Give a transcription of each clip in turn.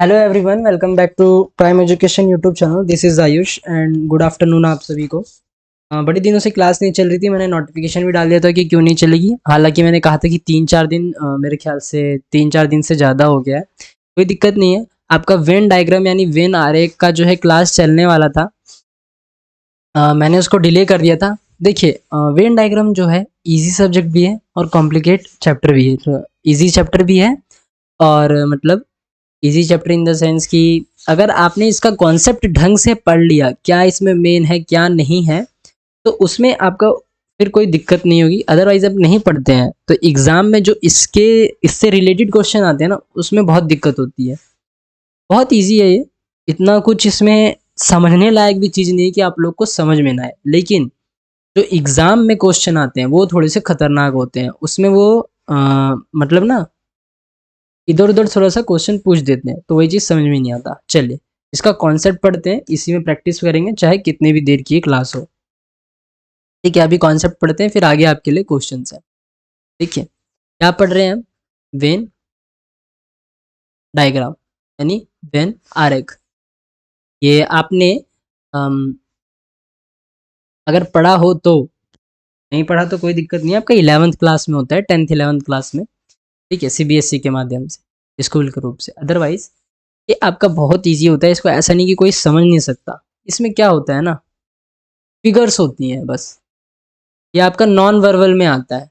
Hello everyone, welcome back to Prime Education YouTube channel. This is Ayush and good afternoon आप सभी को। बड़ी दिनों से क्लास नहीं चल रही थी। मैंने नोटिफिकेशन भी डाल दिया था कि क्यों नहीं चलेगी। हालांकि मैंने कहा था कि 3-4 दिन, मेरे ख्याल से 3-4 दिन से ज़्यादा हो गया है। कोई दिक्कत नहीं है। आपका वेन डायग्राम यानी वेन आरेख का जो है क्लास चलने वाला था, मैंने उसको डिले कर दिया था। देखिए, वेन डायग्राम जो है इजी सब्जेक्ट भी है और कॉम्प्लिकेट चैप्टर भी है। तो ईजी चैप्टर भी है और मतलब easy chapter in the sense कि अगर आपने इसका कॉन्सेप्ट ढंग से पढ़ लिया, क्या इसमें मेन है क्या नहीं है, तो उसमें आपका फिर कोई दिक्कत नहीं होगी। अदरवाइज अब नहीं पढ़ते हैं तो एग्जाम में जो इससे रिलेटेड क्वेश्चन आते हैं ना, उसमें बहुत दिक्कत होती है। बहुत इजी है ये, इतना कुछ इसमें समझने लायक भी चीज़ नहीं है कि आप लोग को समझ में ना आए। लेकिन जो एग्जाम में क्वेश्चन आते हैं वो थोड़े से खतरनाक होते हैं। उसमें वो मतलब ना इधर उधर थोड़ा सा क्वेश्चन पूछ देते हैं, तो वही चीज़ समझ में नहीं आता। चलिए इसका कॉन्सेप्ट पढ़ते हैं, इसी में प्रैक्टिस करेंगे चाहे कितनी भी देर की क्लास हो। ठीक है, अभी कॉन्सेप्ट पढ़ते हैं, फिर आगे आपके लिए क्वेश्चन है। देखिए क्या पढ़ रहे हैं हम? वेन डायग्राम यानी वेन आरेख। ये आपने अगर पढ़ा हो तो, नहीं पढ़ा तो कोई दिक्कत नहीं है। आपका 11th क्लास में होता है, 10th 11th क्लास में। ठीक है, सीबीएसई के माध्यम से, स्कूल के रूप से। अदरवाइज ये आपका बहुत ईजी होता है। इसको ऐसा नहीं कि कोई समझ नहीं सकता। इसमें क्या होता है ना, फिगर्स होती हैं बस। ये आपका नॉन वर्बल में आता है,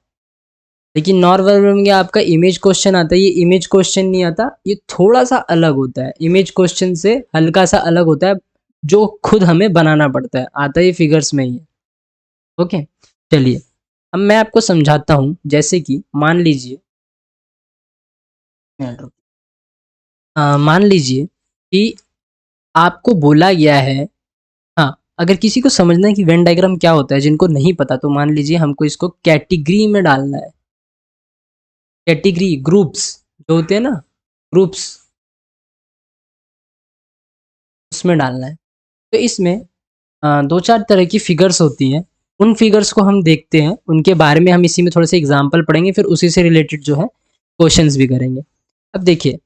लेकिन नॉन वर्बल में आपका इमेज क्वेश्चन आता है। ये इमेज क्वेश्चन नहीं आता, ये थोड़ा सा अलग होता है। इमेज क्वेश्चन से हल्का सा अलग होता है, जो खुद हमें बनाना पड़ता है। आता है ये फिगर्स में ही है। ओके, चलिए अब मैं आपको समझाता हूँ। जैसे कि मान लीजिए, मान लीजिए कि आपको बोला गया है, हाँ, अगर किसी को समझना है कि वेन डायग्राम क्या होता है, जिनको नहीं पता, तो मान लीजिए हमको इसको कैटेगरी में डालना है। कैटेगरी ग्रुप्स जो होते हैं ना, ग्रुप्स, उसमें डालना है। तो इसमें दो चार तरह की फिगर्स होती हैं। उन फिगर्स को हम देखते हैं, उनके बारे में हम इसी में थोड़े से एग्जाम्पल पढ़ेंगे, फिर उसी से रिलेटेड जो है क्वेश्चंस भी करेंगे। अब देखिए,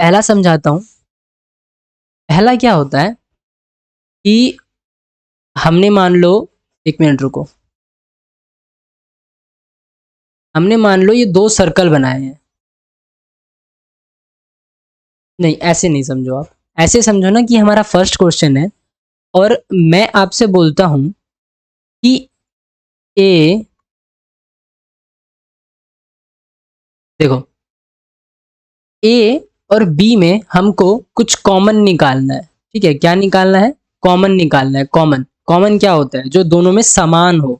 पहला समझाता हूँ। पहला क्या होता है कि हमने मान लो, एक मिनट रुको, हमने मान लो ये दो सर्कल बनाए हैं। नहीं, ऐसे नहीं समझो आप। ऐसे समझो ना कि हमारा फर्स्ट क्वेश्चन है और मैं आपसे बोलता हूं कि ए, देखो, ए और बी में हमको कुछ कॉमन निकालना है। ठीक है, क्या निकालना है? कॉमन निकालना है। कॉमन कॉमन क्या होता है? जो दोनों में समान हो।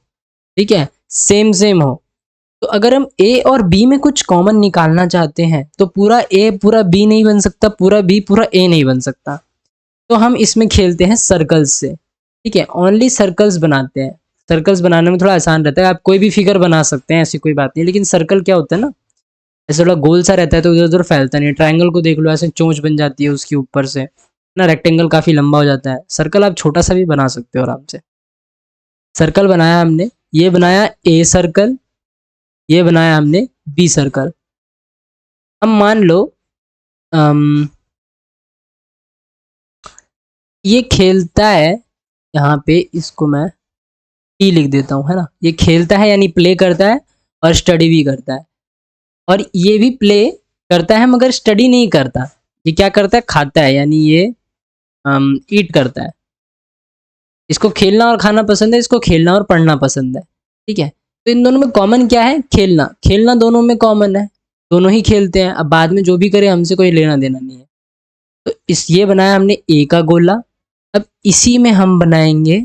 ठीक है, सेम सेम हो। तो अगर हम ए और बी में कुछ कॉमन निकालना चाहते हैं तो पूरा ए पूरा बी नहीं बन सकता, पूरा बी पूरा ए नहीं बन सकता। तो हम इसमें खेलते हैं सर्कल्स से। ठीक है, ओनली सर्कल्स बनाते हैं। सर्कल्स बनाने में थोड़ा आसान रहता है। आप कोई भी फिगर बना सकते हैं, ऐसी कोई बात नहीं। लेकिन सर्कल क्या होता है ना, ऐसे थोड़ा गोल सा रहता है तो इधर उधर फैलता नहीं। ट्रायंगल को देख लो, ऐसे चोंच बन जाती है उसके ऊपर से ना। रेक्टेंगल काफी लंबा हो जाता है। सर्कल आप छोटा सा भी बना सकते हो आराम से। सर्कल बनाया हमने, ये बनाया ए सर्कल, ये बनाया हमने बी सर्कल। अब मान लो अम, ये खेलता है, यहाँ पे इसको मैं टी लिख देता हूँ, है ना। ये खेलता है यानी प्ले करता है और स्टडी भी करता है। और ये भी प्ले करता है मगर स्टडी नहीं करता। ये क्या करता है? खाता है, यानी ये ईट करता है। इसको खेलना और खाना पसंद है, इसको खेलना और पढ़ना पसंद है। ठीक है, तो इन दोनों में कॉमन क्या है? खेलना। खेलना दोनों में कॉमन है, दोनों ही खेलते हैं। अब बाद में जो भी करे हमसे कोई लेना देना नहीं है। तो इस ये बनाया हमने ए का गोला। अब इसी में हम बनाएंगे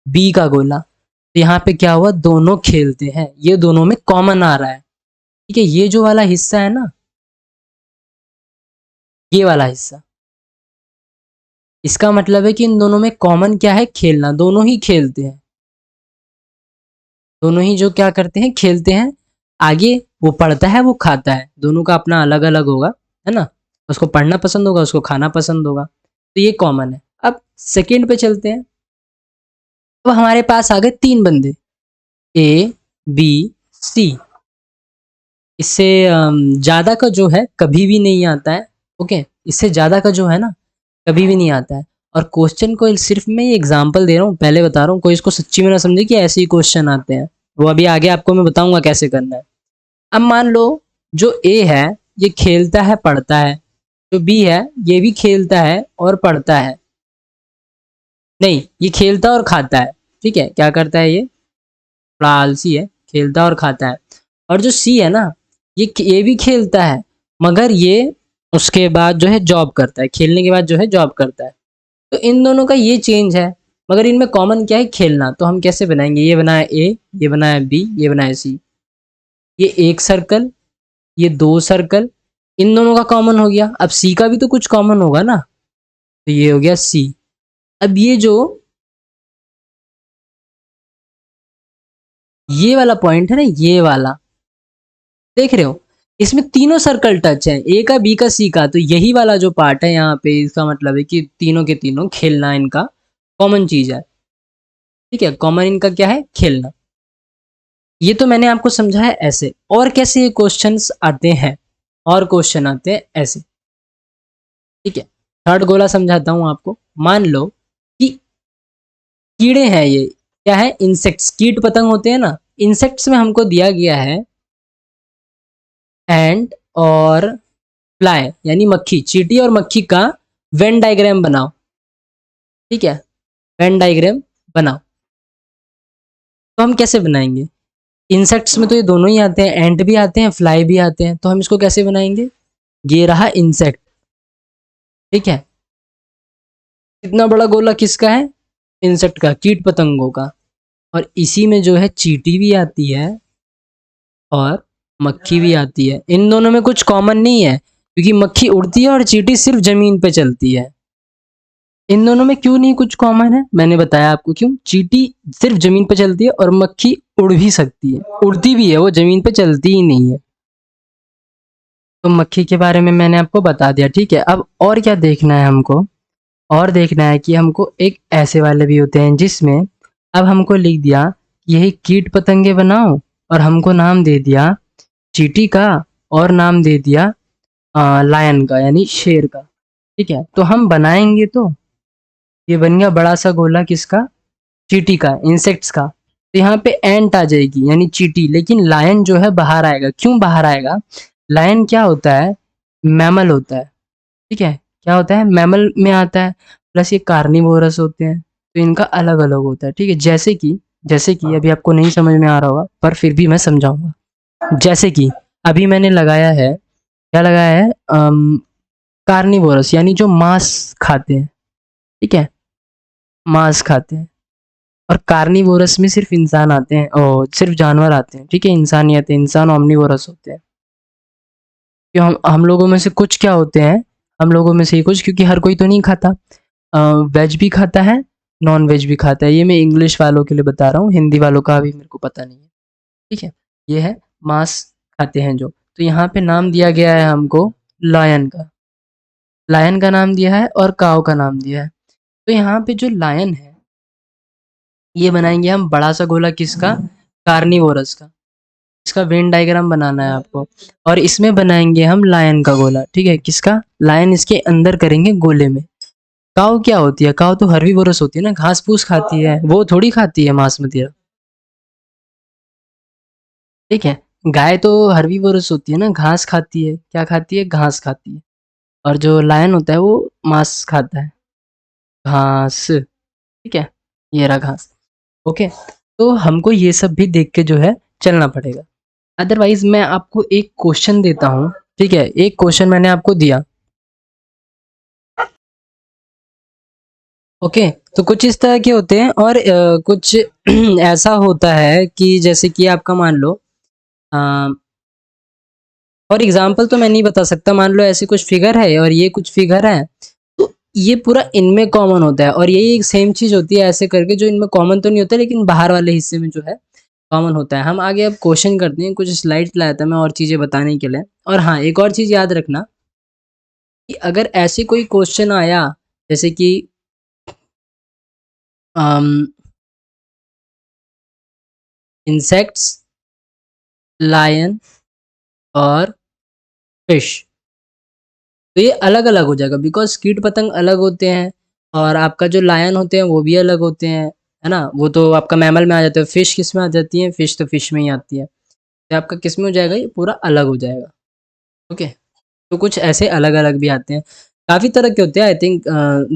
बी का गोला। तो यहाँ पे क्या हुआ? दोनों खेलते हैं, ये दोनों में कॉमन आ रहा है। ठीक है, ये जो वाला हिस्सा है ना, ये वाला हिस्सा, इसका मतलब है कि इन दोनों में कॉमन क्या है? खेलना। दोनों ही खेलते हैं, दोनों ही जो क्या करते हैं? खेलते हैं। आगे वो पढ़ता है, वो खाता है, दोनों का अपना अलग अलग होगा, है ना। उसको पढ़ना पसंद होगा, उसको खाना पसंद होगा, तो ये कॉमन है। अब सेकंड पे चलते हैं। अब हमारे पास आ गए तीन बंदे, ए बी सी। इससे ज़्यादा का जो है कभी भी नहीं आता है। ओके, इससे ज़्यादा का जो है ना कभी भी नहीं आता है। और क्वेश्चन को सिर्फ मैं ये एग्जांपल दे रहा हूँ, पहले बता रहा हूँ, कोई इसको सच्ची में ना समझे कि ऐसे ही क्वेश्चन आते हैं। वो अभी आगे आपको मैं बताऊंगा कैसे करना है। अब मान लो जो ए है ये खेलता है पढ़ता है, जो बी है ये भी खेलता है और पढ़ता है, नहीं ये खेलता और खाता है। ठीक है, क्या करता है ये बड़ा आलसी है, खेलता और खाता है। और जो सी है ना ये भी खेलता है मगर ये उसके बाद जो है जॉब करता है, खेलने के बाद जो है जॉब करता है। तो इन दोनों का ये चेंज है, मगर इनमें कॉमन क्या है, खेलना। तो हम कैसे बनाएंगे, ये बनाया ए, ये बनाया बी, ये बनाया सी, ये एक सर्कल, ये दो सर्कल, इन दोनों का कॉमन हो गया। अब सी का भी तो कुछ कॉमन होगा ना, तो ये हो गया सी। अब ये जो ये वाला पॉइंट है ना, ये वाला देख रहे हो, इसमें तीनों सर्कल टच है, ए का बी का सी का। तो यही वाला जो पार्ट है यहाँ पे, इसका मतलब है कि तीनों के तीनों खेलना इनका कॉमन चीज है। ठीक है, कॉमन इनका क्या है, खेलना। ये तो मैंने आपको समझाया ऐसे। और कैसे ये क्वेश्चंस आते हैं, और क्वेश्चन आते हैं ऐसे। ठीक है, थर्ड गोला समझाता हूँ आपको। मान लो कि कीड़े हैं, ये क्या है, इंसेक्ट्स, कीट पतंग होते हैं ना। इंसेक्ट्स में हमको दिया गया है एंड और फ्लाई यानी मक्खी, चींटी और मक्खी का वेन डायग्राम बनाओ। ठीक है, वेन डायग्राम बनाओ। तो हम कैसे बनाएंगे, इंसेक्ट्स में तो ये दोनों ही आते हैं, एंट भी आते हैं फ्लाई भी आते हैं। तो हम इसको कैसे बनाएंगे, ये रहा इंसेक्ट। ठीक है, इतना बड़ा गोला किसका है, इंसेक्ट का, कीट पतंगों का। और इसी में जो है चींटी भी आती है और मक्खी भी आती है। इन दोनों में कुछ कॉमन नहीं है, क्योंकि मक्खी उड़ती है और चींटी सिर्फ जमीन पे चलती है। इन दोनों में क्यों नहीं कुछ कॉमन है, मैंने बताया आपको क्यों। चींटी सिर्फ जमीन पे चलती है और मक्खी उड़ भी सकती है, उड़ती भी है, वो जमीन पे चलती ही नहीं है। तो मक्खी के बारे में मैंने आपको बता दिया। ठीक है, अब और क्या देखना है हमको, और देखना है कि हमको एक ऐसे वाले भी होते हैं जिसमें अब हमको लिख दिया यही कीट पतंगे बनाओ, और हमको नाम दे दिया चींटी का, और नाम दे दिया लायन का यानी शेर का। ठीक है, तो हम बनाएंगे तो ये बन गया बड़ा सा गोला किसका, चींटी का, इंसेक्ट्स का। तो यहाँ पे एंट आ जाएगी यानी चींटी, लेकिन लायन जो है बाहर आएगा। क्यों बाहर आएगा, लायन क्या होता है, मैमल होता है। ठीक है, क्या होता है, मैमल में आता है। प्लस ये कार्निवोरस होते हैं, तो इनका अलग अलग होता है। ठीक है, जैसे कि अभी आपको नहीं समझ में आ रहा होगा पर फिर भी मैं समझाऊंगा। जैसे कि अभी मैंने लगाया है, क्या लगाया है, कार्निवोरस यानी जो मांस खाते हैं। ठीक है, मांस खाते हैं। और कार्निवोरस में सिर्फ इंसान आते हैं, और सिर्फ जानवर आते हैं। ठीक है, इंसान नहीं आते, इंसान ओमनीवोरस होते हैं। कि हम लोगों में से कुछ क्या होते हैं, हम लोगों में से ही कुछ, क्योंकि हर कोई तो नहीं खाता, वेज भी खाता है, नॉन वेज भी खाता है। ये मैं इंग्लिश वालों के लिए बता रहा हूँ, हिंदी वालों का अभी मेरे को पता नहीं है। ठीक है, ये है मांस खाते हैं जो। तो यहाँ पे नाम दिया गया है हमको लायन का, लायन का नाम दिया है और काऊ का नाम दिया है। तो यहाँ पे जो लायन है ये बनाएंगे हम बड़ा सा गोला किसका, कार्निवोरस का। इसका वेन डायग्राम बनाना है आपको, और इसमें बनाएंगे हम लायन का गोला। ठीक है, किसका, लायन इसके अंदर करेंगे गोले में। काऊ क्या होती है, काऊ तो हर्बीवोरस होती है ना, घास फूस खाती है, वो थोड़ी खाती है मांस मदिरा। ठीक है, गाय तो हर्बीवोरस होती है ना, घास खाती है, क्या खाती है, घास खाती है। और जो लायन होता है वो मांस खाता है, घास। ठीक है, ये रहा घास। ओके, तो हमको ये सब भी देख के जो है चलना पड़ेगा। अदरवाइज मैं आपको एक क्वेश्चन देता हूँ। ठीक है, एक क्वेश्चन मैंने आपको दिया। ओके, तो कुछ इस तरह के होते हैं, और कुछ ऐसा होता है कि जैसे कि आपका मान लो, फॉर एग्जाम्पल तो मैं नहीं बता सकता, मान लो ऐसे कुछ फिगर है और ये कुछ फिगर है, तो ये पूरा इनमें कॉमन होता है, और यही एक सेम चीज होती है ऐसे करके, जो इनमें कॉमन तो नहीं होता लेकिन बाहर वाले हिस्से में जो है कॉमन होता है। हम आगे अब क्वेश्चन करते हैं, कुछ स्लाइड लाया था मैं और चीजें बताने के लिए। और हाँ, एक और चीज याद रखना कि अगर ऐसे कोई क्वेश्चन आया, जैसे कि इंसेक्ट्स, लायन और फिश, तो ये अलग अलग हो जाएगा बिकॉज कीट पतंग अलग होते हैं और आपका जो लायन होते हैं वो भी अलग होते हैं, है ना। वो तो आपका मैमल में आ जाते हैं। फिश किस में आ जाती है? फिश तो फिश में ही आती है। तो आपका किस में हो जाएगा? ये पूरा अलग हो जाएगा। ओके। तो कुछ ऐसे अलग अलग भी आते हैं। काफ़ी तरह के होते हैं, आई थिंक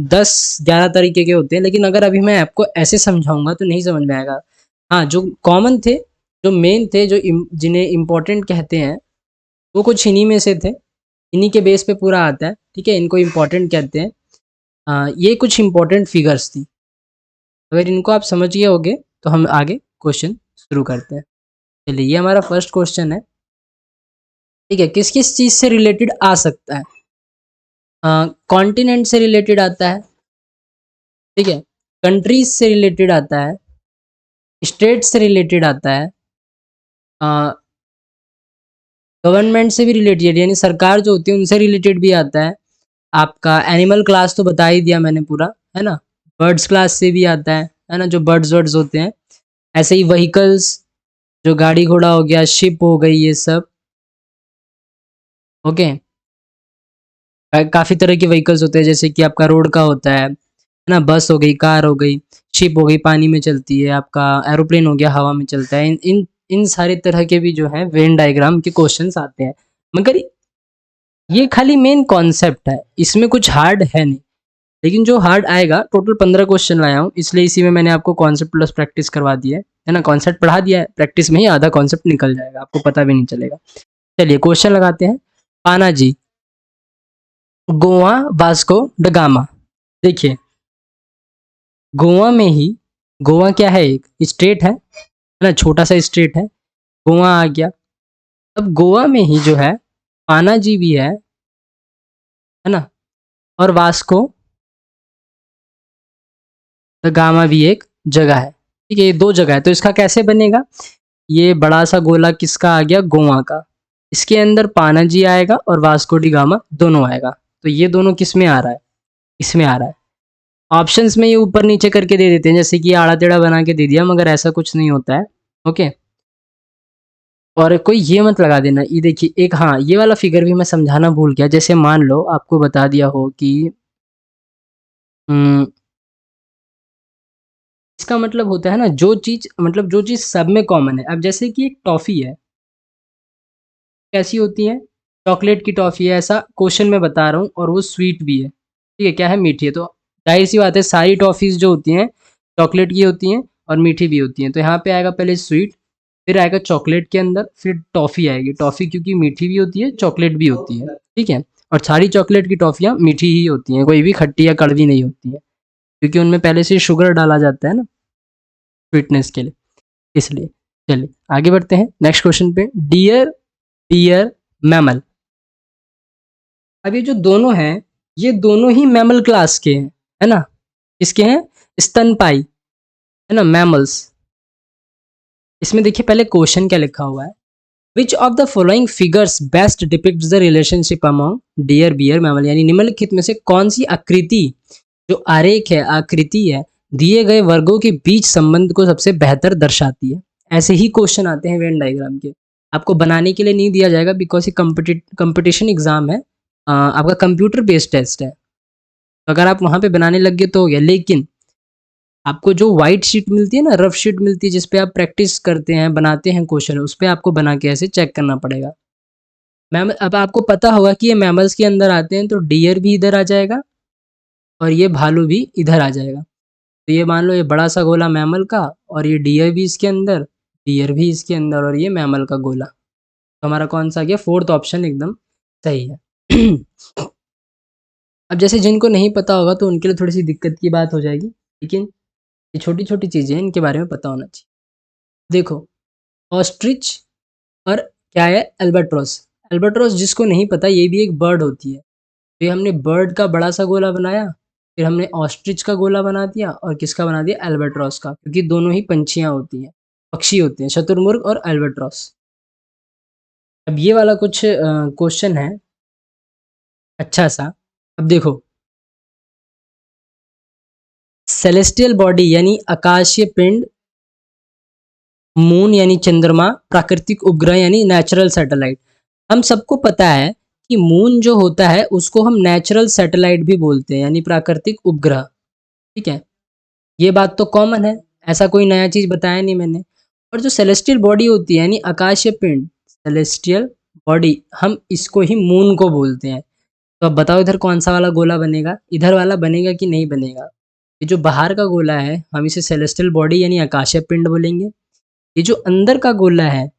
10-11 तरीके के होते हैं, लेकिन अगर अभी मैं आपको ऐसे समझाऊंगा तो नहीं समझ में आएगा। हाँ, जो कॉमन थे, जो मेन थे, जिन्हें इम्पोर्टेंट कहते हैं, वो कुछ इन्हीं में से थे। इन्हीं के बेस पे पूरा आता है, ठीक है। इनको इम्पोर्टेंट कहते हैं। ये कुछ इम्पोर्टेंट फिगर्स थी। अगर इनको आप समझ गए होगे तो हम आगे क्वेश्चन शुरू करते हैं। चलिए, ये हमारा फर्स्ट क्वेश्चन है, ठीक है। किस किस चीज़ से रिलेटेड आ सकता है? कॉन्टिनेंट से रिलेटेड आता है, ठीक है। कंट्रीज से रिलेटेड आता है, स्टेट से रिलेटेड आता है, गवर्नमेंट से भी रिलेटेड यानी सरकार जो होती है उनसे रिलेटेड भी आता है। आपका एनिमल क्लास तो बता ही दिया मैंने पूरा, है ना। बर्ड्स क्लास से भी आता है ना, जो बर्ड्स वर्ड्स होते हैं। ऐसे ही व्हीकल्स, जो गाड़ी घोड़ा हो गया, शिप हो गई, ये सब। ओके। काफ़ी तरह के व्हीकल्स होते हैं, जैसे कि आपका रोड का होता है ना। बस हो गई, कार हो गई, शिप हो गई, पानी में चलती है, आपका एरोप्लेन हो गया, हवा में चलता है। इन इन इन सारे तरह के भी जो है वेन डायग्राम के क्वेश्चंस आते हैं। मगर ये खाली मेन कॉन्सेप्ट है, इसमें कुछ हार्ड है नहीं। लेकिन जो हार्ड आएगा, टोटल 15 क्वेश्चन लाया हूँ, इसलिए इसी में मैंने आपको कॉन्सेप्ट प्लस प्रैक्टिस करवा दिया है ना। कॉन्सेप्ट पढ़ा दिया है, प्रैक्टिस में ही आधा कॉन्सेप्ट निकल जाएगा, आपको पता भी नहीं चलेगा। चलिए क्वेश्चन लगाते हैं। Panaji, Goa, Vasco da Gama. देखिए, गोवा में ही, गोवा क्या है? एक स्टेट है ना, छोटा सा स्टेट है। गोवा आ गया। अब गोवा में ही जो है पानाजी भी है ना, और वास्को द गामा भी एक जगह है, ठीक है। ये दो जगह है, तो इसका कैसे बनेगा? ये बड़ा सा गोला किसका आ गया? गोवा का। इसके अंदर पानाजी आएगा और वास्को डी गामा दोनों आएगा। तो ये दोनों किस में आ रहा है? इसमें आ रहा है। ऑप्शंस में ये ऊपर नीचे करके दे देते हैं, जैसे कि आड़ा टेढ़ा बना के दे दिया, मगर ऐसा कुछ नहीं होता है। ओके। और कोई ये मत लगा देना, ये देखिए एक, हाँ, ये वाला फिगर भी मैं समझाना भूल गया। जैसे मान लो आपको बता दिया हो कि इसका मतलब होता है ना, जो चीज़, मतलब जो चीज़ सब में कॉमन है। अब जैसे कि एक टॉफ़ी है, कैसी होती है? चॉकलेट की टॉफ़ी है, ऐसा क्वेश्चन मैं बता रहा हूँ, और वो स्वीट भी है, ठीक है। क्या है? मीठी है। तो जाहिर सी बात है, सारी टॉफ़ीज़ जो होती हैं चॉकलेट की होती हैं और मीठी भी होती हैं। तो यहाँ पे आएगा पहले स्वीट, फिर आएगा चॉकलेट के अंदर, फिर टॉफ़ी आएगी। टॉफ़ी क्योंकि मीठी भी होती है, चॉकलेट भी होती है, ठीक है। और सारी चॉकलेट की टॉफ़ियाँ मीठी ही होती हैं, कोई भी खट्टी या कड़वी नहीं होती है, क्योंकि उनमें पहले से शुगर डाला जाता है ना, स्वीटनेस के लिए, इसलिए। चलिए आगे बढ़ते हैं नेक्स्ट क्वेश्चन पे। Deer, deer, mammal. अब ये जो दोनों हैं, ये दोनों ही मैमल क्लास के हैं, है ना। किसके हैं? स्तनपाई, है ना, मैमल्स। इसमें देखिए पहले क्वेश्चन क्या लिखा हुआ है। Which of the following figures best depict the relationship among deer, bear, mammal. यानी निम्नलिखित में से कौन सी आकृति, जो आरेख है, आकृति है, दिए गए वर्गों के बीच संबंध को सबसे बेहतर दर्शाती है। ऐसे ही क्वेश्चन आते हैं वेन डायग्राम के। आपको बनाने के लिए नहीं दिया जाएगा, बिकॉज ये कंपटीशन एग्जाम है, आपका कंप्यूटर बेस्ड टेस्ट है। तो अगर आप वहाँ पे बनाने लग गए तो हो गया। लेकिन आपको जो वाइट शीट मिलती है ना, रफ शीट मिलती है, जिसपे आप प्रैक्टिस करते हैं, बनाते हैं क्वेश्चन, उस पर आपको बना के ऐसे चेक करना पड़ेगा। मैम, अब आपको पता होगा कि ये मैमल्स के अंदर आते हैं, तो डियर भी इधर आ जाएगा और ये भालू भी इधर आ जाएगा। तो ये मान लो, ये बड़ा सा गोला मैमल का, और ये डियर भी इसके अंदर, डियर भी इसके अंदर, और ये मैमल का गोला। तो हमारा कौन सा आ गया? फोर्थ ऑप्शन एकदम सही है। अब जैसे जिनको नहीं पता होगा तो उनके लिए थोड़ी सी दिक्कत की बात हो जाएगी, लेकिन ये छोटी छोटी चीज़ें हैं, इनके बारे में पता होना चाहिए। देखो, ऑस्ट्रिच और क्या है? एल्बाट्रॉस। एल्बाट्रॉस जिसको नहीं पता, ये भी एक बर्ड होती है। तो ये हमने बर्ड का बड़ा सा गोला बनाया, फिर हमने ऑस्ट्रिच का गोला बना दिया, और किसका बना दिया? एल्बाट्रॉस का, क्योंकि दोनों ही पंछियाँ होती हैं, पक्षी होते हैं, शुतुरमुर्ग और एल्बाट्रॉस। अब ये वाला कुछ क्वेश्चन है अच्छा सा। अब देखो, सेलेस्टियल बॉडी यानी आकाशीय पिंड, मून यानी चंद्रमा, प्राकृतिक उपग्रह यानी नेचुरल सैटेलाइट। हम सबको पता है कि मून जो होता है उसको हम नेचुरल सैटेलाइट भी बोलते हैं, यानी प्राकृतिक उपग्रह। ठीक है, ये बात तो कॉमन है, ऐसा कोई नया चीज़ बताया नहीं मैंने। और जो सेलेस्टियल बॉडी होती है यानी आकाशीय पिंड, सेलेस्टियल बॉडी, हम इसको ही मून को बोलते हैं। तो अब बताओ इधर कौन सा वाला गोला बनेगा, इधर वाला बनेगा कि नहीं बनेगा? ये जो बाहर का गोला है हम इसे सेलेस्टियल बॉडी यानी आकाशीय पिंड बोलेंगे। ये जो अंदर का गोला है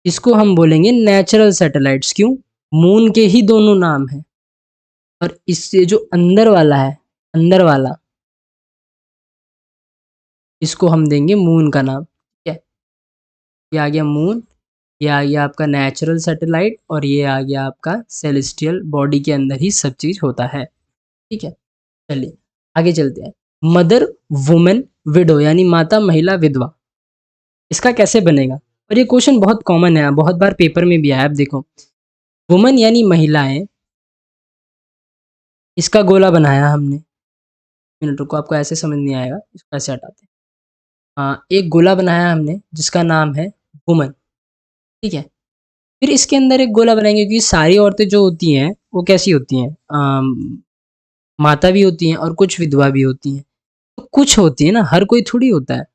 इसको हम बोलेंगे नेचुरल सैटेलाइट्स। क्यों? मून के ही दोनों नाम हैं। और इससे जो अंदर वाला है, अंदर वाला, इसको हम देंगे मून का नाम। ठीक है, ये आ गया मून, ये आ गया आपका नेचुरल सैटेलाइट, और ये आ गया आपका सेलेस्टियल बॉडी के अंदर ही सब चीज़ होता है। ठीक है, चलिए आगे चलते हैं। मदर वुमेन विडो यानी माता महिला विधवा, इसका कैसे बनेगा? और ये क्वेश्चन बहुत कॉमन है, बहुत बार पेपर में भी आया। अब देखो, वुमेन यानी महिलाएं, इसका गोला बनाया हमने। मिनट रुको, आपको ऐसे समझ नहीं आएगा, इसको ऐसे हटाते हैं। हाँ, एक गोला बनाया हमने जिसका नाम है वुमन। ठीक है, फिर इसके अंदर एक गोला बनाएंगे, क्योंकि सारी औरतें जो होती हैं वो कैसी होती हैं, माता भी होती हैं और कुछ विधवा भी होती हैं। तो कुछ होती है ना, हर कोई थोड़ी होता है।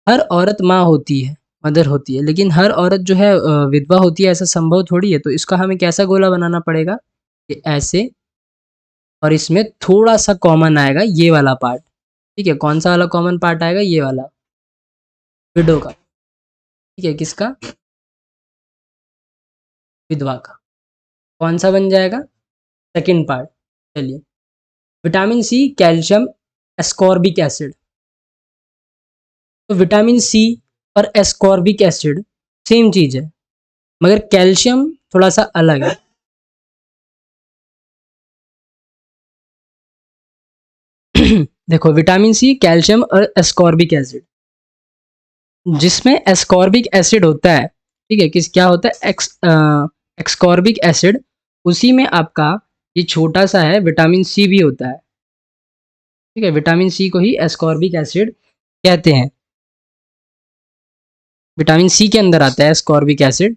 हर औरत माँ होती है, मदर होती है, लेकिन हर औरत जो है विधवा होती है, ऐसा संभव थोड़ी है। तो इसका हमें कैसा गोला बनाना पड़ेगा, कि ऐसे, और इसमें थोड़ा सा कॉमन आएगा ये वाला पार्ट। ठीक है, कौन सा वाला कॉमन पार्ट आएगा? ये वाला, विडो का। ठीक है, किसका? विधवा का। कौन सा बन जाएगा? Second part. चलिए, vitamin C, calcium, ascorbic acid. तो विटामिन सी और एस्कॉर्बिक एसिड सेम चीज़ है, मगर कैल्शियम थोड़ा सा अलग है। देखो, विटामिन सी, कैल्शियम और एस्कॉर्बिक एसिड, जिसमें एस्कॉर्बिक एसिड होता है, ठीक है, किस क्या होता है, एक्सकॉर्बिक एसिड, उसी में आपका ये छोटा सा है विटामिन सी भी होता है। ठीक है, विटामिन सी को ही एस्कॉर्बिक एसिड कहते हैं। विटामिन सी के अंदर आता है एस्कॉर्बिक एसिड,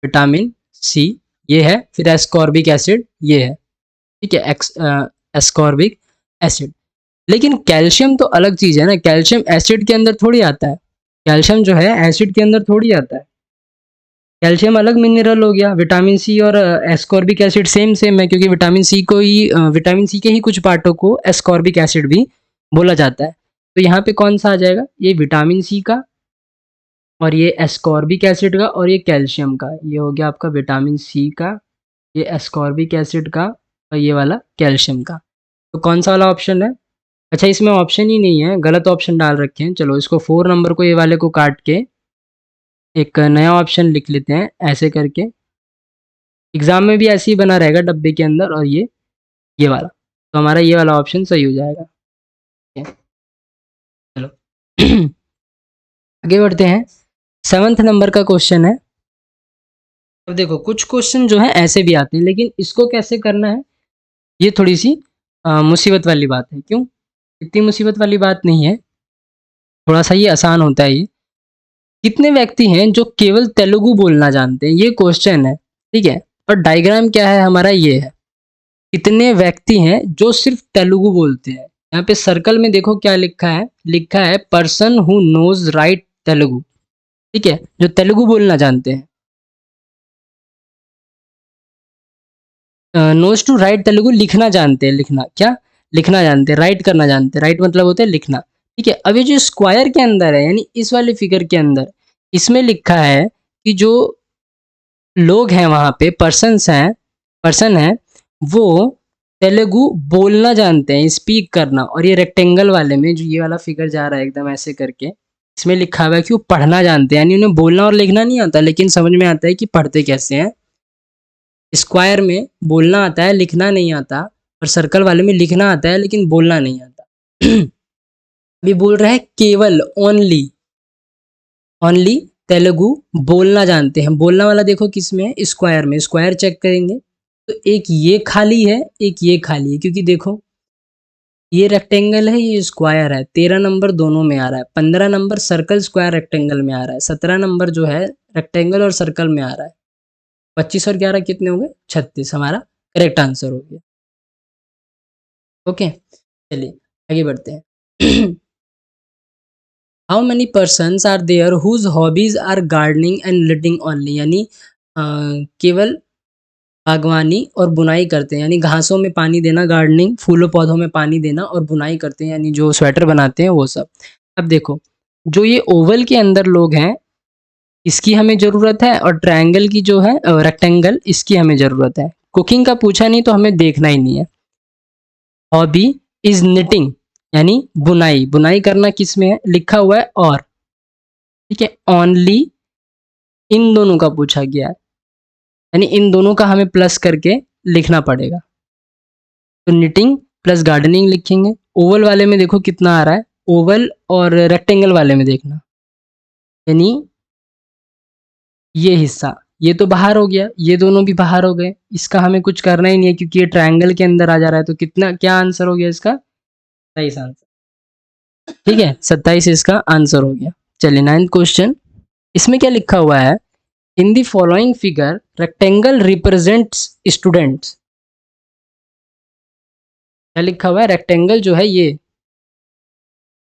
विटामिन सी ये है, फिर एस्कॉर्बिक एसिड ये है। ठीक है, एस्कॉर्बिक एसिड। लेकिन कैल्शियम तो अलग चीज़ है ना, कैल्शियम एसिड के अंदर थोड़ी आता है। कैल्शियम जो है एसिड के अंदर थोड़ी आता है। कैल्शियम अलग मिनरल हो गया, विटामिन सी और एस्कॉर्बिक एसिड सेम सेम है, क्योंकि विटामिन सी को ही विटामिन सी के ही कुछ पार्टों को एस्कॉर्बिक एसिड भी बोला जाता है। तो यहाँ पे कौन सा आ जाएगा? ये विटामिन सी का, और ये एस्कॉर्बिक एसिड का, और ये कैल्शियम का। ये हो गया आपका विटामिन सी का, ये एस्कॉर्बिक एसिड का, और ये वाला कैल्शियम का। तो कौन सा वाला ऑप्शन है? अच्छा, इसमें ऑप्शन ही नहीं है, गलत ऑप्शन डाल रखे हैं। चलो, इसको 4 नंबर को, ये वाले को काट के एक नया ऑप्शन लिख लेते हैं ऐसे करके। एग्जाम में भी ऐसे ही बना रहेगा डब्बे के अंदर, और ये वाला, तो हमारा ये वाला ऑप्शन सही हो जाएगा। ठीक है, चलो आगे बढ़ते हैं। 7th नंबर का क्वेश्चन है। अब देखो, कुछ क्वेश्चन जो है ऐसे भी आते हैं, लेकिन इसको कैसे करना है ये थोड़ी सी मुसीबत वाली बात है। क्यों? इतनी मुसीबत वाली बात नहीं है, थोड़ा सा ये आसान होता है ये। कितने व्यक्ति हैं जो केवल तेलुगु बोलना जानते हैं, ये क्वेश्चन है। ठीक है, और डायग्राम क्या है हमारा, ये है। कितने व्यक्ति हैं जो सिर्फ तेलुगु बोलते हैं? यहाँ पे सर्कल में देखो क्या लिखा है person who knows write Telugu. ठीक है, जो तेलुगु बोलना जानते हैं। नोज टू राइट तेलुगु, लिखना जानते हैं, लिखना क्या, लिखना जानते हैं, राइट करना जानते हैं। राइट मतलब होता है लिखना। ठीक है, अब ये जो स्क्वायर के अंदर है, यानी इस वाले फिगर के अंदर, इसमें लिखा है कि जो लोग हैं वहाँ पे, पर्सन है, वो तेलुगु बोलना जानते हैं, स्पीक करना। और ये रेक्टेंगल वाले में जो ये वाला फिगर जा रहा है एकदम ऐसे करके, इसमें लिखा हुआ है कि वो पढ़ना जानते हैं, यानी उन्हें बोलना और लिखना नहीं आता, लेकिन समझ में आता है कि पढ़ते कैसे हैं। स्क्वायर में बोलना आता है, लिखना नहीं आता, और सर्कल वाले में लिखना आता है लेकिन बोलना नहीं आता। अभी बोल रहा है केवल, ओनली, ओनली तेलुगु बोलना जानते हैं। बोलना वाला देखो किस में है, स्क्वायर में। स्क्वायर चेक करेंगे तो एक ये खाली है, एक ये खाली है, क्योंकि देखो ये रेक्टेंगल है, ये स्क्वायर है। 13 नंबर दोनों में आ रहा है, 15 नंबर सर्कल स्क्वायर रेक्टेंगल में आ रहा है, 17 नंबर जो है रेक्टेंगल और सर्कल में आ रहा है। 25 और 11 कितने हो गए? 36, हमारा करेक्ट आंसर हो गया। ओके, चलिए आगे बढ़ते हैं। How many persons are there whose hobbies are gardening and knitting only, यानी केवल बागवानी और बुनाई करते हैं, यानी घासों में पानी देना, गार्डनिंग, फूलों पौधों में पानी देना, और बुनाई करते हैं यानी जो स्वेटर बनाते हैं वो सब। अब देखो, जो ये ओवल के अंदर लोग हैं इसकी हमें ज़रूरत है, और ट्रायंगल की जो है रेक्टेंगल, इसकी हमें ज़रूरत है। कुकिंग का पूछा नहीं तो हमें देखना ही नहीं है। हॉबी इज निटिंग, यानी बुनाई, बुनाई करना किस में है? लिखा हुआ है और, ठीक है, ओनली इन दोनों का पूछा गया है, यानी इन दोनों का हमें प्लस करके लिखना पड़ेगा। तो निटिंग प्लस गार्डनिंग लिखेंगे। ओवल वाले में देखो कितना आ रहा है, ओवल और रेक्टेंगल वाले में देखना, यानी ये हिस्सा, ये तो बाहर हो गया, ये दोनों भी बाहर हो गए, इसका हमें कुछ करना ही नहीं है क्योंकि ये ट्रायंगल के अंदर आ जा रहा है। तो कितना, क्या आंसर हो गया इसका? 27 आंसर, ठीक है, 27 इसका आंसर हो गया। चलिए 9th क्वेश्चन, इसमें क्या लिखा हुआ है? In the following figure rectangle represents students. क्या लिखा हुआ है? रेक्टेंगल जो है ये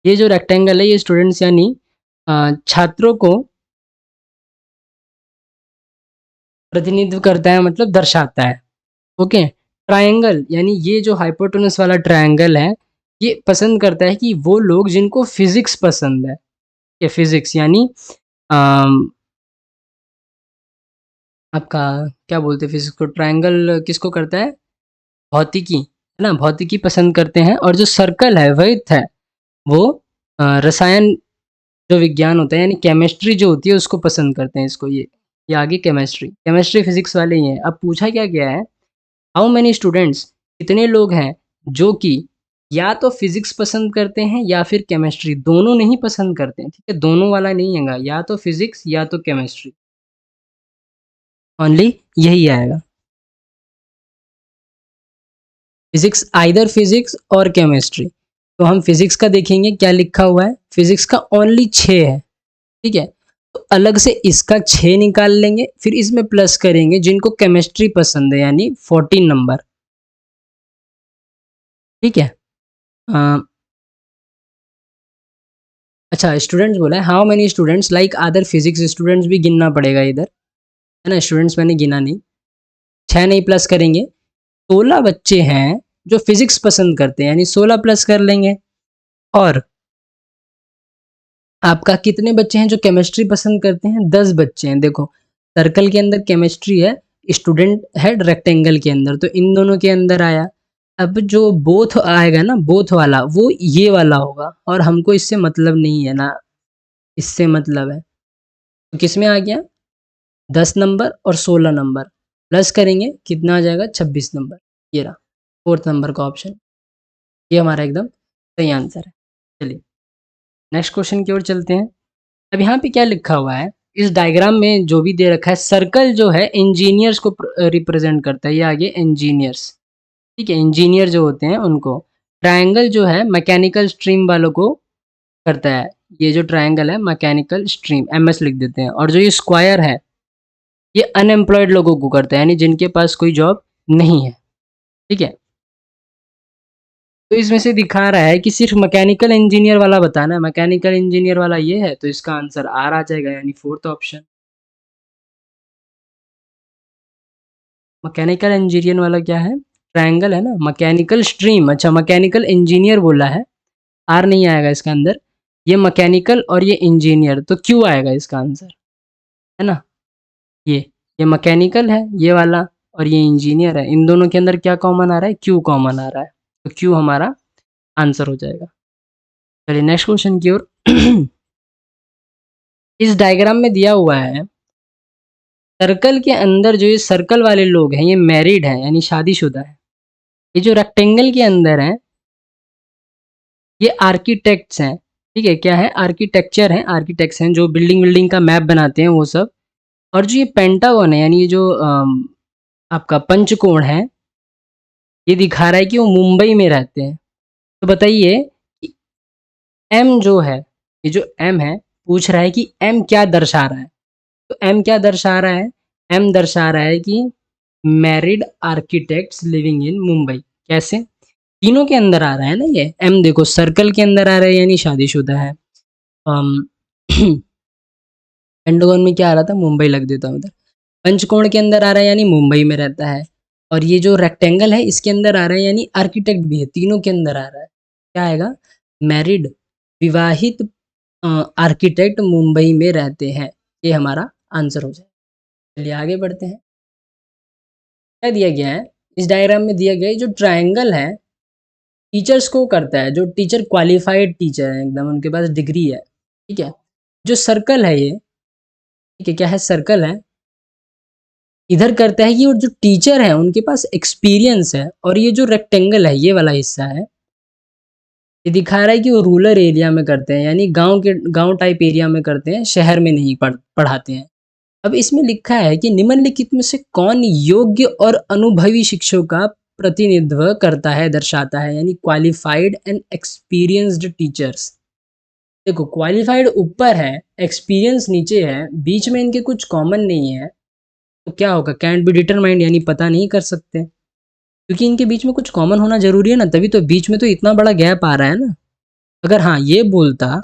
जो रेक्टेंगल है ये स्टूडेंट्स यानी छात्रों को प्रतिनिधित्व करता है, मतलब दर्शाता है। ओके, ट्रायंगल यानी ये जो हाइपोटेनस वाला ट्रायंगल है ये पसंद करता है कि वो लोग जिनको फिजिक्स पसंद है। ये फिजिक्स यानी आपका क्या बोलते हैं फिजिक्स को? ट्रायंगल किसको करता है? भौतिकी, है ना, भौतिकी पसंद करते हैं। और जो सर्कल है वृत्त है वो रसायन जो विज्ञान होता है यानी केमिस्ट्री जो होती है उसको पसंद करते हैं। इसको ये आगे केमिस्ट्री, केमिस्ट्री फिजिक्स वाले ही हैं। अब पूछा क्या गया है? हाउ मेनी स्टूडेंट्स, कितने लोग हैं जो कि या तो फिजिक्स पसंद करते हैं या फिर केमिस्ट्री, दोनों नहीं पसंद करते हैं। ठीक है, दोनों वाला नहीं आएगा, या तो फिजिक्स या तो केमिस्ट्री, ओनली यही आएगा। फिजिक्स, आइदर फिजिक्स और केमिस्ट्री। तो हम फिजिक्स का देखेंगे क्या लिखा हुआ है। फिजिक्स का ओनली 6 है, ठीक है, तो अलग से इसका 6 निकाल लेंगे, फिर इसमें प्लस करेंगे जिनको केमिस्ट्री पसंद है यानी 14 नंबर, ठीक है। अच्छा, स्टूडेंट्स बोला है, how many students like other physics, students भी गिनना पड़ेगा इधर, है ना, स्टूडेंट्स मैंने गिना नहीं, 6 नहीं प्लस करेंगे, 16 बच्चे हैं जो फिजिक्स पसंद करते हैं यानी 16 प्लस कर लेंगे। और आपका कितने बच्चे हैं जो केमिस्ट्री पसंद करते हैं? 10 बच्चे हैं। देखो सर्कल के अंदर केमिस्ट्री है, स्टूडेंट है रेक्टेंगल के अंदर, तो इन दोनों के अंदर आया। अब जो बोथ आएगा ना, बोथ वाला वो ये वाला होगा, और हमको इससे मतलब नहीं है ना, इससे मतलब है। तो किस में आ गया? 10 नंबर और 16 नंबर प्लस करेंगे कितना आ जाएगा? 26 नंबर। ये रहा 4th नंबर का ऑप्शन, ये हमारा एकदम सही आंसर है। चलिए नेक्स्ट क्वेश्चन की ओर चलते हैं। अब यहाँ पे क्या लिखा हुआ है? इस डायग्राम में जो भी दे रखा है, सर्कल जो है इंजीनियर्स को रिप्रेजेंट करता है, ये आगे इंजीनियर्स, ठीक है, इंजीनियर जो होते हैं उनको। ट्रायंगल जो है मैकेनिकल स्ट्रीम वालों को करता है, ये जो ट्रायंगल है मैकेनिकल स्ट्रीम, एमएस लिख देते हैं। और जो ये स्क्वायर है ये अनएम्प्लॉयड लोगों को करता है, यानी जिनके पास कोई जॉब नहीं है, ठीक है। तो इसमें से दिखा रहा है कि सिर्फ मैकेनिकल इंजीनियर वाला बताना है, मैकेनिकल इंजीनियर वाला ये है, तो इसका आंसर आर आ जाएगा, यानी 4th ऑप्शन। मैकेनिकल इंजीनियर वाला क्या है? ट्रायंगल है ना, मैकेनिकल स्ट्रीम, अच्छा मैकेनिकल इंजीनियर बोला है, आर नहीं आएगा इसका अंदर। ये मैकेनिकल और ये इंजीनियर, तो क्यों आएगा इसका आंसर, है ना। ये मैकेनिकल है ये वाला, और ये इंजीनियर है, इन दोनों के अंदर क्या कॉमन आ रहा है? क्यू कॉमन आ रहा है, तो क्यू हमारा आंसर हो जाएगा। चलिए नेक्स्ट क्वेश्चन की ओर। इस डायग्राम में दिया हुआ है सर्कल के अंदर जो ये सर्कल वाले लोग हैं ये मैरिड हैं यानी शादीशुदा है। ये जो रेक्टेंगल के अंदर है ये आर्किटेक्ट्स हैं, ठीक है, क्या है? आर्किटेक्चर हैं, आर्किटेक्ट्स हैं जो बिल्डिंग बिल्डिंग का मैप बनाते हैं वो सब। और जो ये पेंटागन है यानी ये जो आपका पंचकोण है, ये दिखा रहा है कि वो मुंबई में रहते हैं। तो बताइए एम जो है, ये जो एम है पूछ रहा है कि एम क्या दर्शा रहा है। तो एम क्या दर्शा रहा है? एम दर्शा रहा है कि married architects living in Mumbai. कैसे? तीनों के अंदर आ रहा है ना ये। एम देखो सर्कल के अंदर आ रहा है यानी शादीशुदा है। पेंटागन में क्या आ रहा था? मुंबई लग देता हूँ उधर। पंचकोण के अंदर आ रहा है यानी मुंबई में रहता है। और ये जो रेक्टेंगल है इसके अंदर आ रहा है यानी आर्किटेक्ट भी है, तीनों के अंदर आ रहा है। क्या आएगा? मैरिड, विवाहित आर्किटेक्ट मुंबई में रहते हैं। ये हमारा आंसर हो जाए। चलिए आगे बढ़ते हैं। क्या दिया गया है इस डायग्राम में? दिया गया है जो ट्रायंगल है टीचर्स को करता है, जो टीचर क्वालिफाइड टीचर है एकदम, उनके पास डिग्री है, ठीक है। जो सर्कल है ये, ठीक है, क्या है? सर्कल है, इधर करता है कि और जो टीचर है उनके पास एक्सपीरियंस है। और ये जो रेक्टेंगल है ये वाला हिस्सा है, ये दिखा रहा है कि वो रूरल एरिया में करते हैं, यानी गांव टाइप एरिया में करते हैं, शहर में नहीं पढ़ाते हैं। अब इसमें लिखा है कि निम्नलिखित में से कौन योग्य और अनुभवी शिक्षकों का प्रतिनिधित्व करता है, दर्शाता है, यानी क्वालिफाइड एंड एक्सपीरियंस्ड टीचर्स। देखो क्वालिफाइड ऊपर है, एक्सपीरियंस नीचे है, बीच में इनके कुछ कॉमन नहीं है, तो क्या होगा? कैंट बी डिटरमाइंड, यानी पता नहीं कर सकते, क्योंकि इनके बीच में कुछ कॉमन होना जरूरी है ना, तभी तो बीच में तो इतना बड़ा गैप आ रहा है ना। अगर हाँ ये बोलता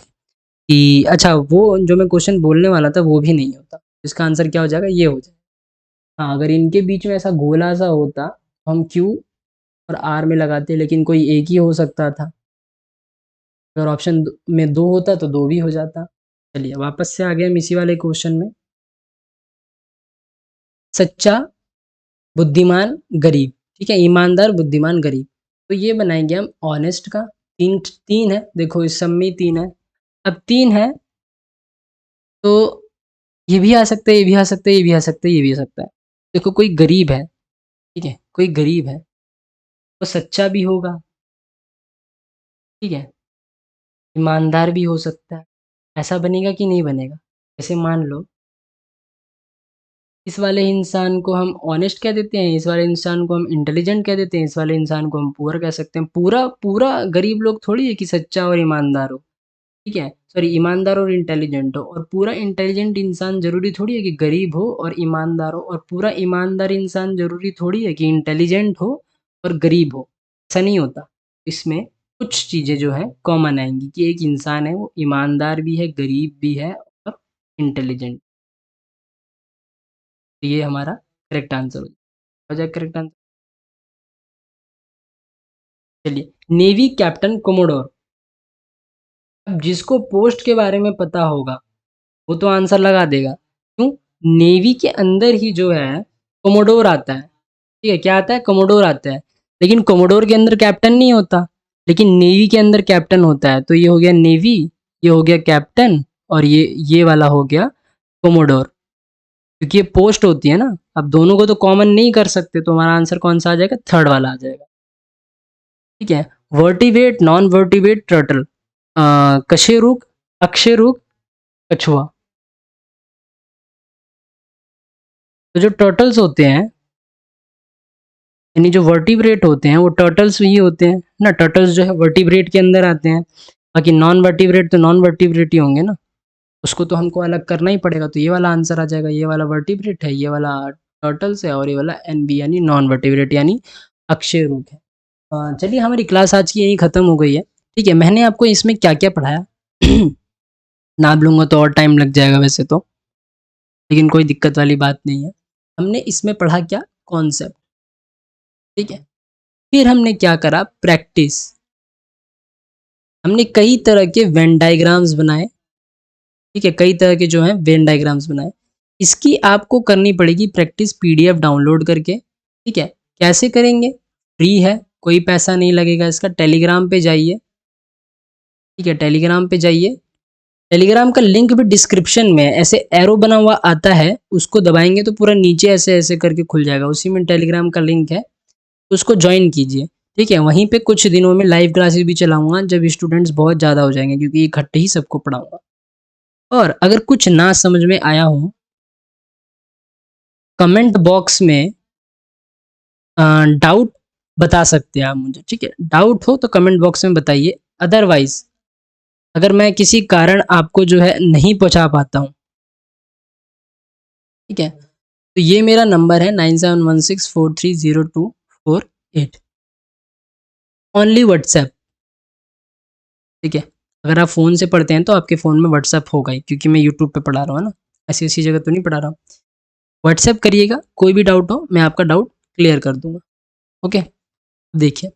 कि अच्छा वो जो मैं क्वेश्चन बोलने वाला था वो भी नहीं होता, इसका आंसर क्या हो जाएगा? ये हो जाएगा। हाँ अगर इनके बीच में ऐसा गोला सा होता तो हम क्यू और आर में लगाते, लेकिन कोई एक ही हो सकता था। अगर ऑप्शन में दो होता तो दो भी हो जाता। चलिए वापस से आ गए हम इसी वाले क्वेश्चन में। सच्चा, बुद्धिमान, गरीब, ठीक है, ईमानदार, बुद्धिमान, गरीब। तो ये बनाएंगे हम ऑनेस्ट का। तीन तीन है, देखो इस सब में तीन है। अब तीन है तो ये भी आ सकता है, ये भी आ सकता है, ये भी आ सकता है, ये भी आ सकता है। देखो कोई गरीब है, ठीक है, कोई गरीब है वो सच्चा भी होगा, ठीक है, ईमानदार भी हो सकता है। ऐसा बनेगा कि नहीं बनेगा? जैसे मान लो इस वाले इंसान को हम ऑनेस्ट कह देते हैं, इस वाले इंसान को हम इंटेलिजेंट कह देते हैं, इस वाले इंसान को हम पुअर कह सकते हैं। पूरा पूरा गरीब लोग थोड़ी है कि सच्चा और ईमानदार हो, ठीक है, सॉरी ईमानदार और इंटेलिजेंट हो। और पूरा इंटेलिजेंट इंसान जरूरी थोड़ी है कि गरीब हो और ईमानदार हो, और पूरा ईमानदार इंसान जरूरी थोड़ी है कि इंटेलिजेंट हो और गरीब हो। ऐसा नहीं होता। इसमें कुछ चीज़ें जो है कॉमन आएंगी कि एक इंसान है वो ईमानदार भी है, गरीब भी है और इंटेलिजेंट। तो ये हमारा करेक्ट आंसर हो जाए, करेक्ट आंसर। चलिए, नेवी कैप्टन कोमोडोर। अब जिसको पोस्ट के बारे में पता होगा वो तो आंसर लगा देगा। क्यों? नेवी के अंदर ही जो है कोमोडोर आता है, ठीक है, क्या आता है? कोमोडोर आता है। लेकिन कोमोडोर के अंदर कैप्टन नहीं होता, लेकिन नेवी के अंदर कैप्टन होता है। तो ये हो गया नेवी, ये हो गया कैप्टन, और ये वाला हो गया कोमोडोर, क्योंकि ये पोस्ट होती है ना। अब दोनों को तो कॉमन नहीं कर सकते, तो हमारा आंसर कौन सा आ जाएगा? थर्ड वाला आ जाएगा, ठीक है। वर्टिवेट, नॉन वर्टिवेट टर्टल, कशेरुक, अक्षेरुक, कछुआ। तो जो टर्टल्स होते हैं, यानी जो वर्टिब्रेट होते हैं वो टर्टल्स ही होते हैं ना। टर्टल्स जो है वर्टिब्रेट के अंदर आते हैं, बाकी नॉन वर्टिब्रेट तो नॉन वर्टिब्रेट ही होंगे ना, उसको तो हमको अलग करना ही पड़ेगा। तो ये वाला आंसर आ जाएगा, ये वाला वर्टिब्रेट है, ये वाला टर्टल्स है, और ये वाला एनबी यानी नॉन वर्टिब्रेट यानी अक्षय रूप है। चलिए हमारी क्लास आज की यही ख़त्म हो गई है, ठीक है। मैंने आपको इसमें क्या क्या पढ़ाया नाप लूँगा तो और टाइम लग जाएगा वैसे तो, लेकिन कोई दिक्कत वाली बात नहीं है। हमने इसमें पढ़ा क्या? कॉन्सेप्ट, ठीक है। फिर हमने क्या करा? प्रैक्टिस। हमने कई तरह के वेन डायग्राम्स बनाए, ठीक है, कई तरह के जो हैं वेन डायग्राम्स बनाए। इसकी आपको करनी पड़ेगी प्रैक्टिस पीडीएफ डाउनलोड करके, ठीक है। कैसे करेंगे? फ्री है, कोई पैसा नहीं लगेगा इसका। टेलीग्राम पे जाइए, ठीक है, टेलीग्राम पे जाइए। टेलीग्राम का लिंक भी डिस्क्रिप्शन में ऐसे एरो बना हुआ आता है, उसको दबाएंगे तो पूरा नीचे ऐसे ऐसे करके खुल जाएगा, उसी में टेलीग्राम का लिंक है, उसको ज्वाइन कीजिए, ठीक है। वहीं पे कुछ दिनों में लाइव क्लासेस भी चलाऊंगा जब स्टूडेंट्स बहुत ज़्यादा हो जाएंगे, क्योंकि इकट्ठे ही सबको पढ़ाऊंगा। और अगर कुछ ना समझ में आया हो, कमेंट बॉक्स में डाउट बता सकते हैं आप मुझे, ठीक है। डाउट हो तो कमेंट बॉक्स में बताइए। अदरवाइज अगर मैं किसी कारण आपको जो है नहीं पहुंचा पाता हूँ, ठीक है, तो ये मेरा नंबर है 9716430248, ओनली व्हाट्सएप। ठीक है, अगर आप फ़ोन से पढ़ते हैं तो आपके फ़ोन में व्हाट्सएप होगा ही, क्योंकि मैं यूट्यूब पे पढ़ा रहा हूँ ना, ऐसी ऐसी जगह तो नहीं पढ़ा रहा हूँ। व्हाट्सएप करिएगा, कोई भी डाउट हो मैं आपका डाउट क्लियर कर दूंगा। ओके, देखिए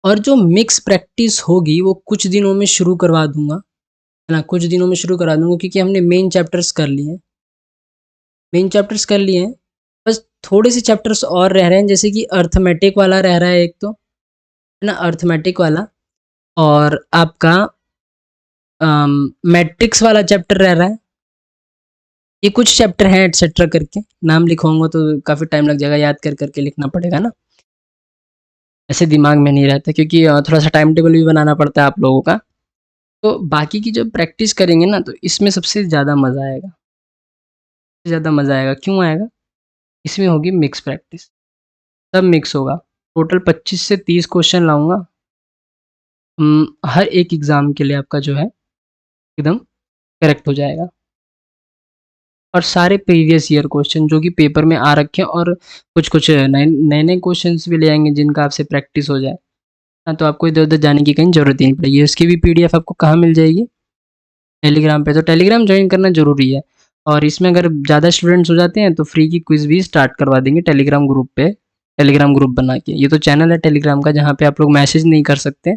और जो मिक्स प्रैक्टिस होगी वो कुछ दिनों में शुरू करवा दूंगा, है ना, कुछ दिनों में शुरू करा दूंगा, क्योंकि हमने मेन चैप्टर्स कर लिए हैं, मेन चैप्टर्स कर लिए हैं, बस थोड़े से चैप्टर्स और रह रहे हैं, जैसे कि अर्थमेटिक वाला रह रहा है एक तो, है ना, अर्थमेटिक वाला, और आपका मैट्रिक्स वाला चैप्टर रह रहा है। ये कुछ चैप्टर हैं एटसेट्रा करके, नाम लिखवाऊंगा तो काफ़ी टाइम लग जाएगा, याद कर करके लिखना पड़ेगा ना, ऐसे दिमाग में नहीं रहता, क्योंकि थोड़ा सा टाइम टेबल भी बनाना पड़ता है आप लोगों का। तो बाकी की जब प्रैक्टिस करेंगे ना तो इसमें सबसे ज़्यादा मज़ा आएगा, ज़्यादा मज़ा आएगा, क्यों आएगा? इसमें होगी मिक्स प्रैक्टिस, सब मिक्स होगा। टोटल 25 से 30 क्वेश्चन लाऊंगा, हर एक एग्ज़ाम के लिए आपका जो है एकदम करेक्ट हो जाएगा, और सारे प्रीवियस ईयर क्वेश्चन जो कि पेपर में आ रखे हैं, और कुछ कुछ नए नए नए क्वेश्चंस भी ले आएंगे जिनका आपसे प्रैक्टिस हो जाए। हाँ, तो आपको इधर उधर जाने की कहीं ज़रूरत ही नहीं पड़ेगी। उसकी भी पीडीएफ आपको कहाँ मिल जाएगी? टेलीग्राम पे। तो टेलीग्राम ज्वाइन करना ज़रूरी है, और इसमें अगर ज़्यादा स्टूडेंट्स हो जाते हैं तो फ्री की क्विज़ भी स्टार्ट करवा देंगे टेलीग्राम ग्रुप पे, टेलीग्राम ग्रुप बना के। ये तो चैनल है टेलीग्राम का जहाँ पे आप लोग मैसेज नहीं कर सकते,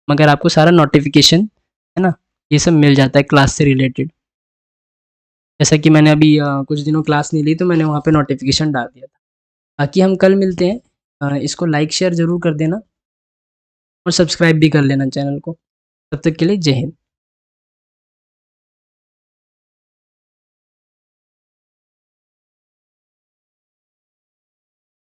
मगर आपको सारा नोटिफिकेशन, है ना, ये सब मिल जाता है क्लास से रिलेटेड। जैसा कि मैंने अभी कुछ दिनों क्लास नहीं ली तो मैंने वहाँ पे नोटिफिकेशन डाल दिया था। बाकी हम कल मिलते हैं, इसको लाइक शेयर ज़रूर कर देना और सब्सक्राइब भी कर लेना चैनल को। तब तक के लिए जय हिंद।